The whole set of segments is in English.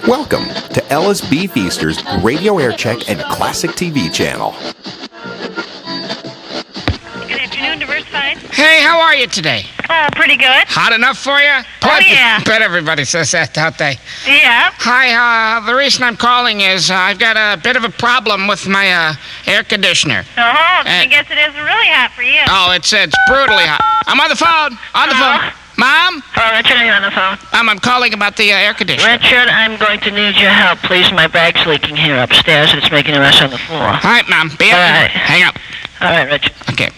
Welcome to LSB Feaster's Radio Air Check and Classic TV channel. Good afternoon, Diversified. Hey, how are you today? Oh, pretty good. Hot enough for you? Oh, yeah. Bet everybody says that, don't they? Yeah. Hi, the reason I'm calling is I've got a bit of a problem with my air conditioner. Oh, I guess it isn't really hot for you. Oh, it's brutally hot. I'm on the phone. Hello? Mom? Hello, Richard, are you on the phone? I'm calling about the air conditioner. Richard, I'm going to need your help, please. My bag's leaking here upstairs. It's making a mess on the floor. All right, Mom. Be All right. Hang up. All right, Richard. Okay.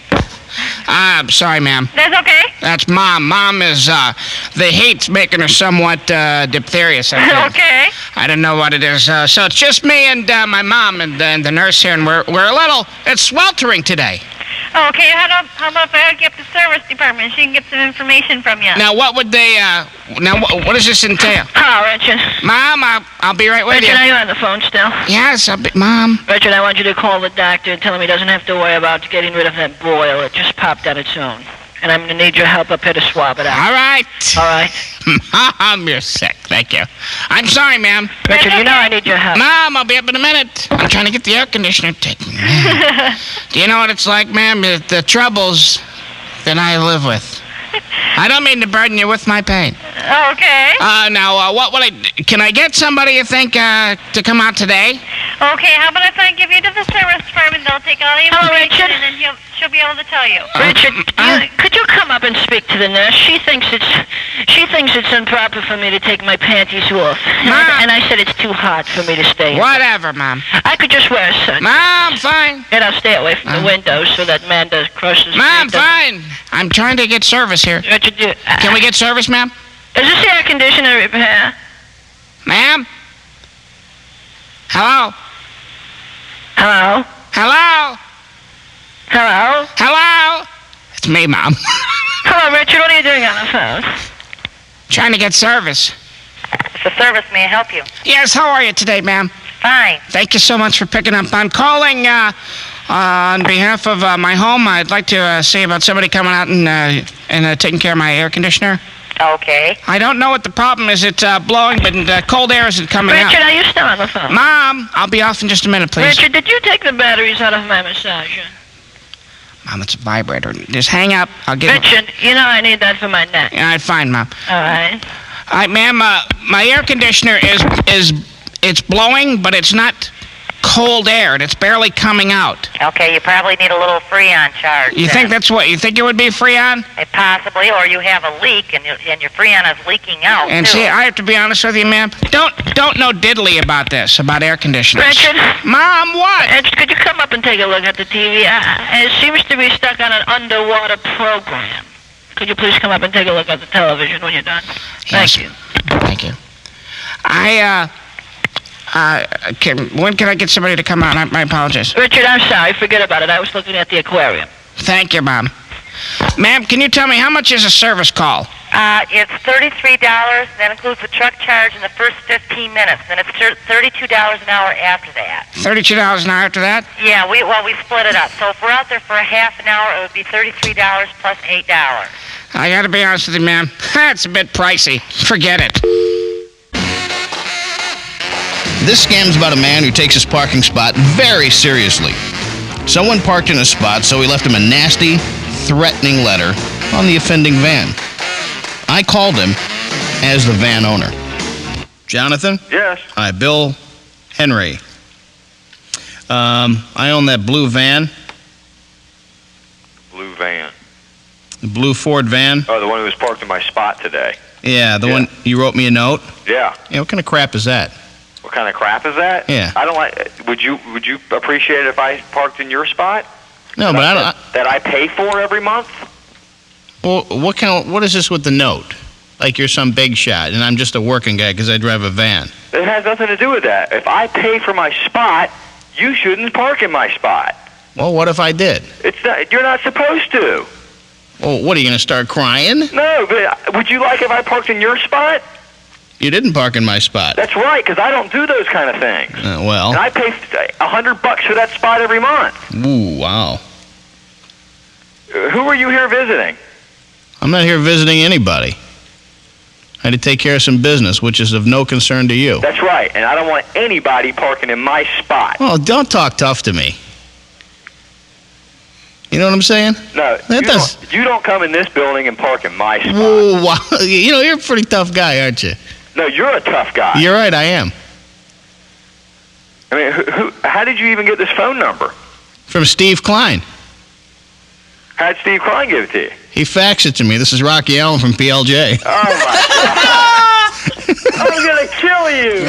I'm sorry, ma'am. That's okay. That's Mom. Mom is, the heat's making her somewhat diphtherious, I think. Okay. I don't know what it is. So it's just me and my mom and the nurse here, and we're a little, it's sweltering today. Okay, how about if I get the service department? She can get some information from you. Now, what would they, what does this entail? Hello, Richard. Mom, I'll be right with Richard, you. are you on the phone still? Yes, Mom. Richard, I want you to call the doctor and tell him he doesn't have to worry about getting rid of that boil. It just popped on its own. And I'm going to need your help up here to swab it out. All right. All right. Mom, you're sick. Thank you. I'm sorry, ma'am. Richard, you know I need your help. Mom, I'll be up in a minute. I'm trying to get the air conditioner taken. Do you know what it's like, ma'am? The troubles that I live with. I don't mean to burden you with my pain. Okay. Now, what will can I get somebody, you think, to come out today? Okay, how about if I give you to the service department? They'll take all the Hello, information Richard. and then she'll be able to tell you. Richard, could you come up and speak to the nurse? She thinks it's improper for me to take my panties off. And I said it's too hot for me to stay in. Whatever, Mom. I could just wear a sundress. Mom, fine. And I'll stay away from the windows so that man does crushes. Mom, fine. I'm trying to get service here. Richard, Can we get service, ma'am? Is this air conditioner repair? Ma'am? Hello? Hello? Hello? Hello? Hello? It's me, Mom. Hello, Richard. What are you doing on the phone? Trying to get service. It's the service. May I help you? Yes, how are you today, ma'am? Fine. Thank you so much for picking up. I'm calling on behalf of my home. I'd like to see about somebody coming out and taking care of my air conditioner. Okay. I don't know what the problem is. It's blowing, but cold air isn't coming out. Richard, are you still on the phone? Mom, I'll be off in just a minute, please. Richard, did you take the batteries out of my massager? Mom, it's a vibrator. Just hang up. I'll get it. Richard, you know I need that for my neck. All right, fine, Mom. All right. All right, ma'am, my air conditioner it's blowing, but it's not cold air, and it's barely coming out. Okay, you probably need a little Freon charge. You think that's what? You think it would be Freon? Possibly, or you have a leak and your Freon is leaking out. And too. see, I have to be honest with you, ma'am. Don't know diddly about this, about air conditioners. Richard? Mom, what? Richard, could you come up and take a look at the TV? It seems to be stuck on an underwater program. Could you please come up and take a look at the television when you're done? Yes. Thank you. Thank you. When can I get somebody to come out? I apologize. Richard, I'm sorry. Forget about it. I was looking at the aquarium. Thank you, Mom. Ma'am, can you tell me how much is a service call? It's $33. That includes the truck charge in the first 15 minutes. Then it's $32 an hour after that. $32 an hour after that? Yeah, we split it up. So if we're out there for a half an hour, it would be $33 plus $8. I gotta be honest with you, ma'am. That's a bit pricey. Forget it. This scam's about a man who takes his parking spot very seriously. Someone parked in his spot, so he left him a nasty, threatening letter on the offending van. I called him as the van owner. Jonathan? Yes. Hi, Bill Henry. I own that blue van. Blue van. The blue Ford van. Oh, the one who was parked in my spot today. Yeah, the one you wrote me a note. Yeah. Yeah, what kind of crap is that? What kind of crap is that? Yeah. I don't like. Would you appreciate it if I parked in your spot? No, but I don't. That I pay for every month? Well, what is this with the note? Like you're some big shot, and I'm just a working guy because I drive a van. It has nothing to do with that. If I pay for my spot, you shouldn't park in my spot. Well, what if I did? You're not supposed to. Well, what, are you going to start crying? No, but would you like if I parked in your spot? You didn't park in my spot. That's right, because I don't do those kind of things. Well. And I pay $100 for that spot every month. Ooh, wow. Who are you here visiting? I'm not here visiting anybody. I had to take care of some business, which is of no concern to you. That's right, and I don't want anybody parking in my spot. Well, don't talk tough to me. You know what I'm saying? No, you don't come in this building and park in my spot. Whoa, wow. You know, you're a pretty tough guy, aren't you? No, you're a tough guy. You're right, I am. I mean, how did you even get this phone number? From Steve Klein. How'd Steve Klein give it to you? He faxed it to me. This is Rocky Allen from PLJ. Oh, my God. I'm going to kill you.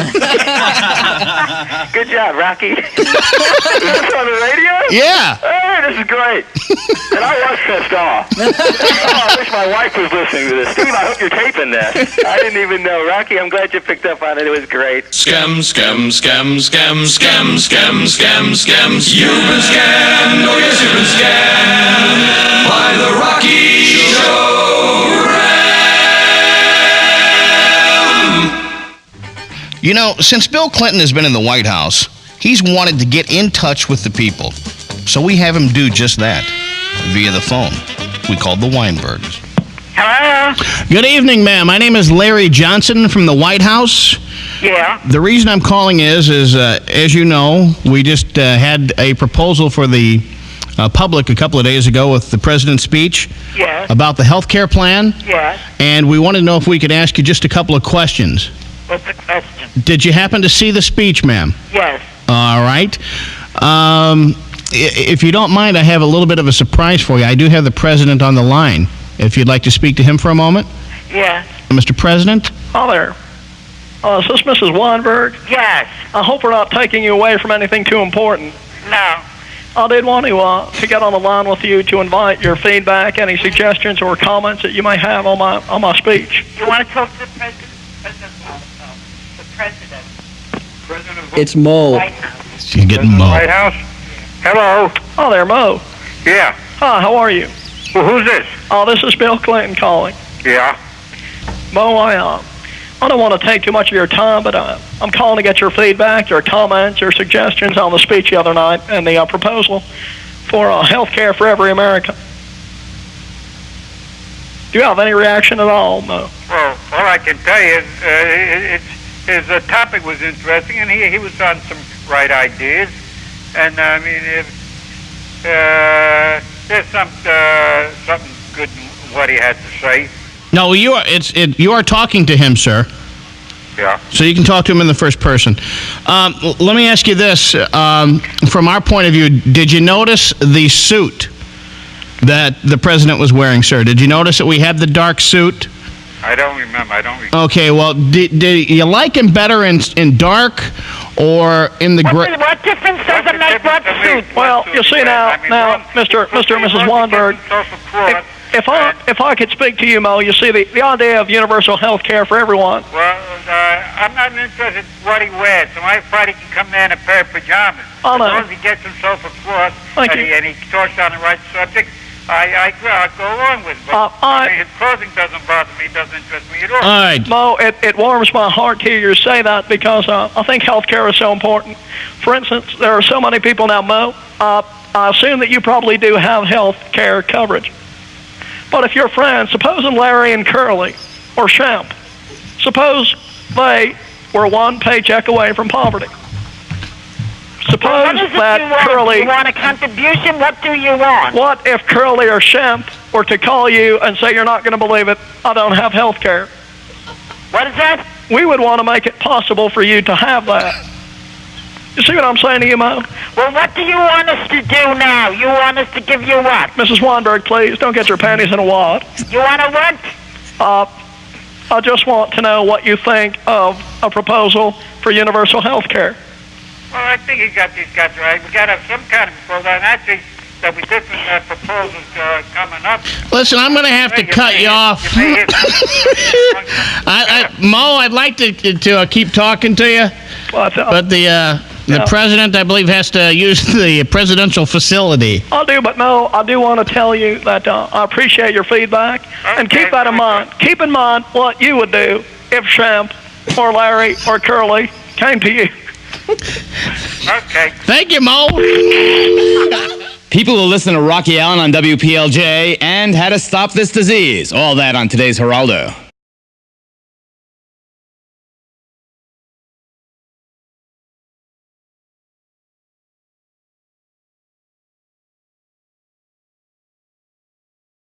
Good job, Rocky. Is this on the radio? Yeah. Hey, this is great. And I was pissed off. I wish my wife was listening to this. Steve, I hope you're taping this. I didn't even know. Rocky, I'm glad you picked up on it. It was great. Scam, scam, scam, scam, scam, scam, scam, scams. You've been scammed, oh yes, you've been scammed by the Rocky Show. You know, since Bill Clinton has been in the White House, he's wanted to get in touch with the people. So we have him do just that via the phone. We called the Weinbergs. Hello? Good evening, ma'am. My name is Larry Johnson from the White House. Yeah. The reason I'm calling is as you know, we just had a proposal for the public a couple of days ago with the president's speech Yes. about the health care plan. Yes. And we wanted to know if we could ask you just a couple of questions. What's the question? Did you happen to see the speech, ma'am? Yes. All right. If you don't mind, I have a little bit of a surprise for you. I do have the president on the line. If you'd like to speak to him for a moment. Yes. Mr. President? Hi there. Is this Mrs. Weinberg? Yes. I hope we're not taking you away from anything too important. No. I did want to get on the line with you to invite your feedback, any suggestions or comments that you may have on my speech. You want to talk to the president? The president. It's Mo. White House. You're getting Mo. White House? Hello? Oh, there, Mo. Yeah. Hi, how are you? Well, who's this? Oh, this is Bill Clinton calling. Yeah. Mo, I don't want to take too much of your time, but I'm calling to get your feedback, your comments, your suggestions on the speech the other night and the proposal for health care for every American. Do you have any reaction at all, Mo? Well, all I can tell you is his topic was interesting, and he was on some right ideas. And I mean, there's something good in what he had to say. No, you are talking to him, sir. Yeah. So you can talk to him in the first person. Let me ask you this. From our point of view, did you notice the suit that the president was wearing, sir? Did you notice that we had the dark suit? I don't remember. Okay, well, did you like him better in dark or in the gray? What difference does it make what suit? Well, you see now, Mr. and Mrs. Weinberg, if I could speak to you, Mo, you see the idea of universal health care for everyone. Well, I'm not interested in what he wears. So my Friday can come there in a pair of pajamas. Oh, no. As long as he gets himself across Thank and, you. and he talks on the right subject, I'll go along with it. But I mean, his clothing doesn't bother me, doesn't interest me at all. All right. Mo, it warms my heart to hear you say that because I think health care is so important. For instance, there are so many people now, Mo, I assume that you probably do have health care coverage. But if your friends, supposing Larry and Curly or Shemp, suppose they were one paycheck away from poverty. Suppose What is it that you want? Curly... You want a contribution? What do you want? What if Curly or Shemp were to call you and say, you're not going to believe it, I don't have health care? What is that? We would want to make it possible for you to have that. You see what I'm saying to you, Mo? Well, what do you want us to do now? You want us to give you what? Mrs. Weinberg, please, don't get your panties in a wad. You want a what? I just want to know what you think of a proposal for universal health care. Well, I think he got these guys right. We got to have some kind of proposal, and actually there'll be different proposals coming up. Listen, I'm going to have to cut you off. Mo, I'd like to keep talking to you, but the president, I believe, has to use the presidential facility. I do, but no, I do want to tell you that I appreciate your feedback, and keep that in mind. Keep in mind what you would do if Shemp or Larry or Curly came to you. Okay. Thank you, Mo. People who listen to Rocky Allen on WPLJ and how to stop this disease. All that on today's Geraldo.